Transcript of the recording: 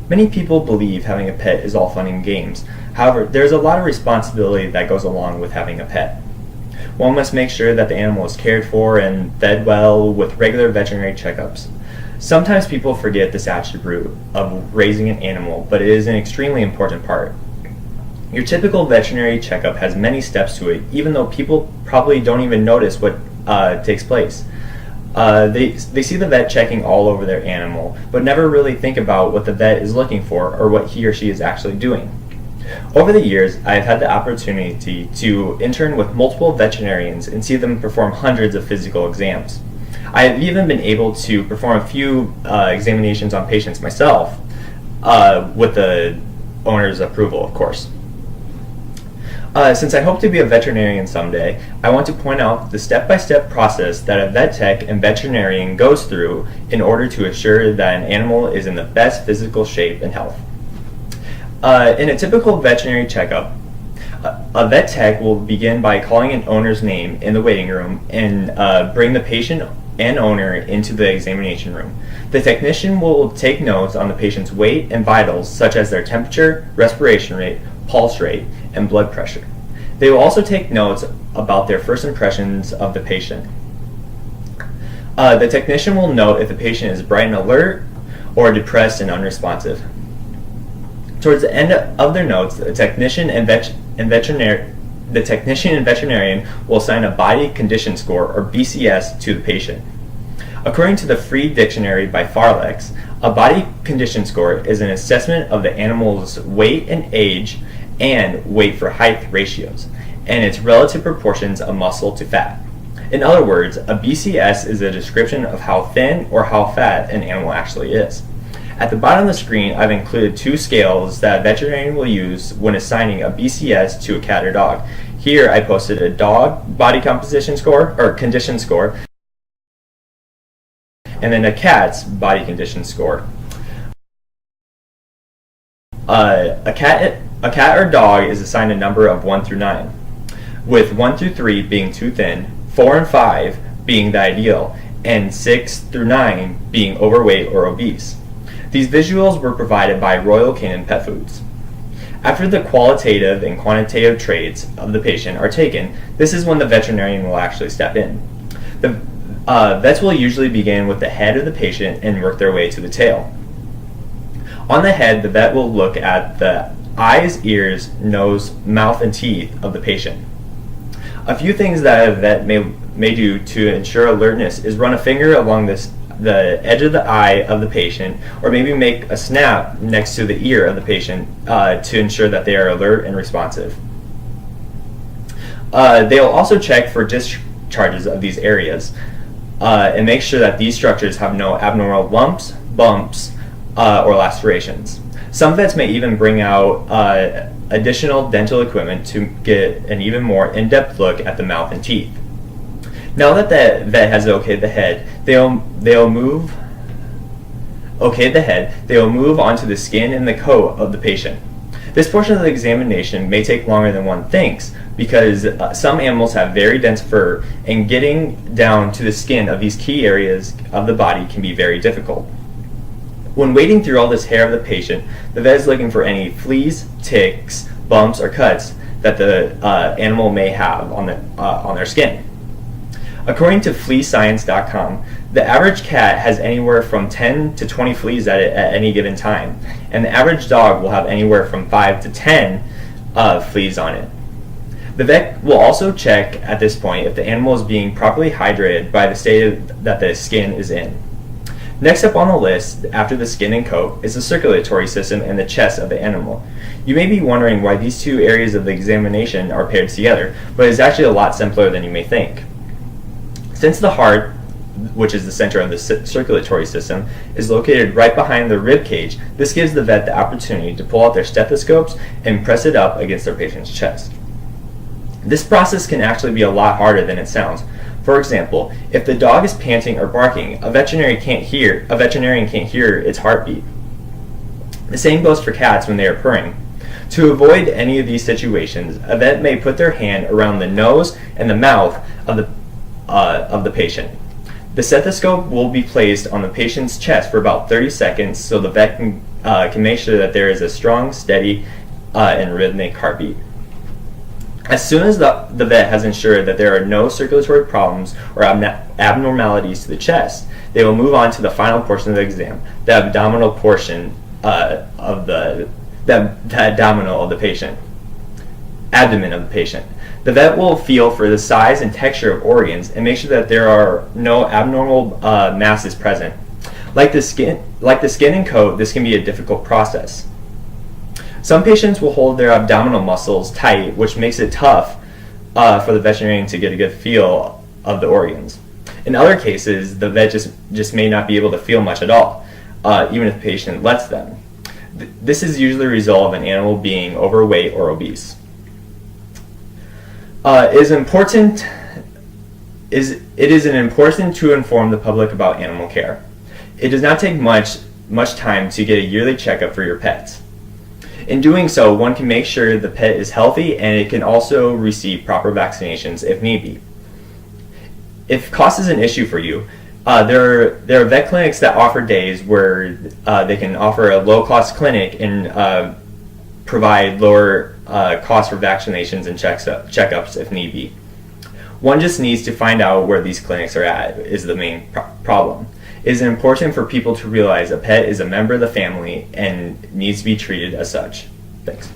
Many people believe having a pet is all fun and games. However, there's a lot of responsibility that goes along with having a pet. One must make sure that the animal is cared for and fed well with regular veterinary checkups. Sometimes people forget this attribute of raising an animal, but it is an extremely important part. Your typical veterinary checkup has many steps to it, even though people probably don't even notice what takes place. They see the vet checking all over their animal, but never really think about what the vet is looking for or what he or she is actually doing. Over the years, I have had the opportunity to intern with multiple veterinarians and see them perform hundreds of physical exams. I have even been able to perform a few examinations on patients myself, with the owner's approval, of course. Since I hope to be a veterinarian someday, I want to point out the step-by-step process that a vet tech and veterinarian goes through in order to ensure that an animal is in the best physical shape and health. In a typical veterinary checkup, a vet tech will begin by calling an owner's name in the waiting room and bring the patient and owner into the examination room. The technician will take notes on the patient's weight and vitals, such as their temperature, respiration rate, pulse rate, and blood pressure. They will also take notes about their first impressions of the patient. The technician will note if the patient is bright and alert or depressed and unresponsive. Towards the end of their notes, the technician and veterinarian will assign a body condition score, or BCS, to the patient. According to the Free Dictionary by Farlex, a body condition score is an assessment of the animal's weight and age and weight for height ratios, and its relative proportions of muscle to fat. In other words, a BCS is a description of how thin or how fat an animal actually is. At the bottom of the screen, I've included two scales that a veterinarian will use when assigning a BCS to a cat or dog. Here I posted a dog body composition score, or condition score, and then a cat's body condition score. A cat or dog is assigned a number of 1 through 9, with 1 through 3 being too thin, 4 and 5 being the ideal, and 6 through 9 being overweight or obese. These visuals were provided by Royal Canin Pet Foods. After the qualitative and quantitative traits of the patient are taken, this is when the veterinarian will actually step in. The vets will usually begin with the head of the patient and work their way to the tail. On the head, the vet will look at the eyes, ears, nose, mouth, and teeth of the patient. A few things that a vet may do to ensure alertness is run a finger along the edge of the eye of the patient, or maybe make a snap next to the ear of the patient to ensure that they are alert and responsive. They'll also check for discharges of these areas and make sure that these structures have no abnormal lumps, bumps, or lacerations. Some vets may even bring out additional dental equipment to get an even more in-depth look at the mouth and teeth. Now that the vet has okayed the head, they'll move on to the skin and the coat of the patient. This portion of the examination may take longer than one thinks because some animals have very dense fur, and getting down to the skin of these key areas of the body can be very difficult. When wading through all this hair of the patient, the vet is looking for any fleas, ticks, bumps, or cuts that the animal may have on their skin. According to fleascience.com, the average cat has anywhere from 10 to 20 fleas at any given time, and the average dog will have anywhere from 5 to 10 fleas on it. The vet will also check at this point if the animal is being properly hydrated by the state that the skin is in. Next up on the list, after the skin and coat, is the circulatory system and the chest of the animal. You may be wondering why these two areas of the examination are paired together, but it's actually a lot simpler than you may think. Since the heart, which is the center of the circulatory system, is located right behind the rib cage, this gives the vet the opportunity to pull out their stethoscopes and press it up against their patient's chest. This process can actually be a lot harder than it sounds. For example, if the dog is panting or barking, a veterinarian can't hear its heartbeat. The same goes for cats when they are purring. To avoid any of these situations, a vet may put their hand around the nose and the mouth of the patient. The stethoscope will be placed on the patient's chest for about 30 seconds so the vet can make sure that there is a strong, steady, and rhythmic heartbeat. As soon as the vet has ensured that there are no circulatory problems or abnormalities to the chest, they will move on to the final portion of the exam, the abdominal portion of the abdomen of the patient. The vet will feel for the size and texture of organs and make sure that there are no abnormal masses present. Like the skin and coat, this can be a difficult process. Some patients will hold their abdominal muscles tight, which makes it tough for the veterinarian to get a good feel of the organs. In other cases, the vet just may not be able to feel much at all, even if the patient lets them. This is usually a result of an animal being overweight or obese. It is important to inform the public about animal care. It does not take much time to get a yearly checkup for your pets. In doing so, one can make sure the pet is healthy, and it can also receive proper vaccinations if need be. If cost is an issue for you, there are vet clinics that offer days where they can offer a low-cost clinic and provide lower costs for vaccinations and checkups if need be. One just needs to find out where these clinics are at is the main problem. It is important for people to realize a pet is a member of the family and needs to be treated as such. Thanks.